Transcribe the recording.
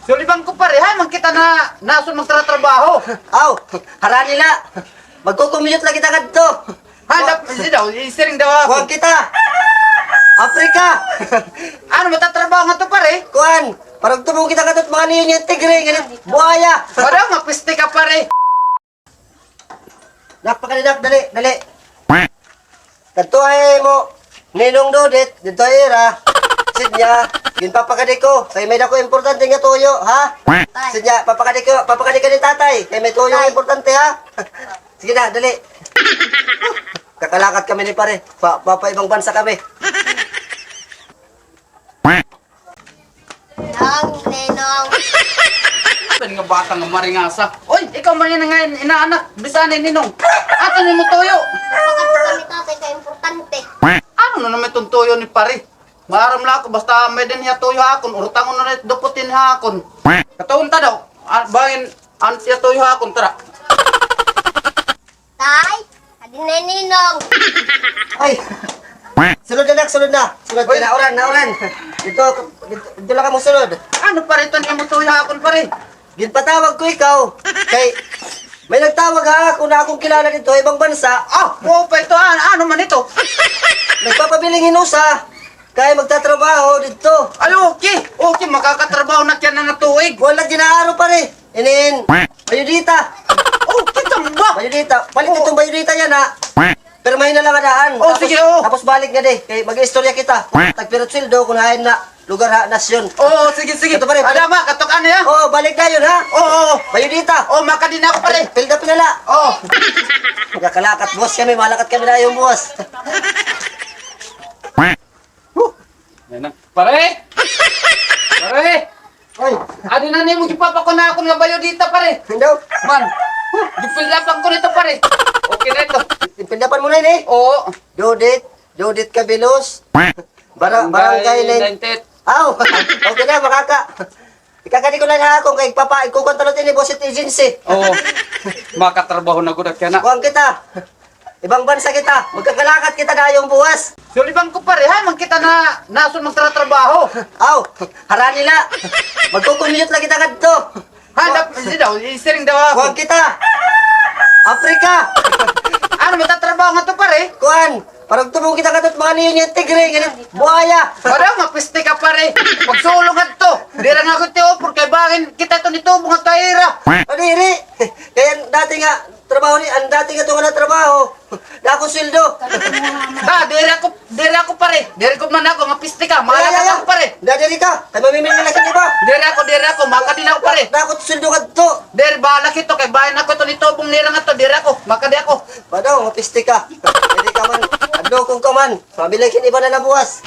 Sulibang ko pare, ha? Magkita na nasun magtratrabaho. Aw, hara nila. Magkukumute lagi ta kadto. Ha, hindi daw, isiring daw ako. Kuwan kita. Afrika. Ano, matatrabaho nga to pare? Kuwan, parang tumong kita kadto mga niyo niya tigre, ganit buhaya. Wala, mapiste ka pare. Nakpakalinak, dali. Kadto ay mo, ninong dodit, dito ay ra. Sidya, ginpapakadi ko. Kay may dako importante nga tuyo, ha? Sidya, papakadi ka ni tatay. Kay may tuyo nga importante, ha? Sige na, dali. Kakalakat kami ni pare. Papaibang bansa kami. Ninong. Saan nga bata nga maringasa? Oy, ikaw man yan nga inaanak. Bisanay ninong. Ato ni mo toyo. Bakit kami tatay ka importante? Ano na naman itong toyo ni pare? Maram lang ako, basta may din niya toyo hakon. Urutang na rin duputin hakon. Kataon ta daw. Bangin, siya toyo hakon, tara. Tay, adin na ninong. Ay! Sunod na, nak, sunod na. Sunod na, nauran. Dito lang ka mo sunod. Ano pare ito niya mo toyo hakon pare? Ginpatawag ko ikaw. Kay, may nagtawag ha, kung na akong kilala dito, ibang bansa. Ah, mo pa ito. Ano man ito? Nagpapabiling hinusa. Kaya magtatrabaho dito. Ay, okay. Okay, makakatrabaho na yan na natuig. Wala ginaaro pare. Inin, bayudita. Oh, kita mo ba? Bayudita. Palit itong bayudita yan ha. Pero may na lang adaan. Oh, sige, oh. Tapos balik nga de. Kay mag-istorya kita. Tagpirot sildo, kunahin na lugar ha, nasyon. Oo, sige. Ito pare. Ada ba? Katok ano ya? Oo, balik na yun ha. Oo. Bayudita. Oh, makadin ako pare. Pilda pinala. Oh. Magkakalakat boss kami, malakat kami na yung boss. Yan na. Pare! Pare! Ay, Adi na niyo mo gipapakuna ako nga bayo dito pare. hindi. Man, gipilapan ko nito pare. Okay na ito. Pindapan mo na yun eh. Oo. Judith Cabelos. Barangay 9. Aw, okay na, makaka. Ikakadi ko na nga akong kay papa, ikukontrol din ni Bosset Agency. Oo. Makatrabaho na gudak yan na. Kuwang kita. Ibang bansa kita. Magkakalakat kita na yung buwas. Sulibang ko pare, ha? Magkita na nasun magtratrabaho. Aw, hara nila. Magkukumute lang kita kadto. Ha, hindi daw, isiring daw ako. Kuwang kita. Afrika. Ano, matatrabaho nga to pare? Kuwan, parang tumong kita kadto mga niyo niya tigre, ganit buhaya. Wala, mapiste ka pare. Magsulungan to. Di lang ako tiyo, porque bakit kita to nito, mga kaira. Adiri. Kaya dati nga trabaho ni, ang dati nga ito nga na trabaho. Dako sildo. Ha, diri ako pare. Diri ko man ako, mapiste ka. Mahala ka ako pare. Dadiri ka. Kay mamimili na di ba? Diri ako, makadin ako pare. Dako sildo ka to. Diri, bahala kito, kay bayan ako to nito, bung nira nga to, diri ako, makadi ako. Padaw, mapiste ka. Hindi ka man. Adlo kung ka man. Mabilay kini ba na nabuwas?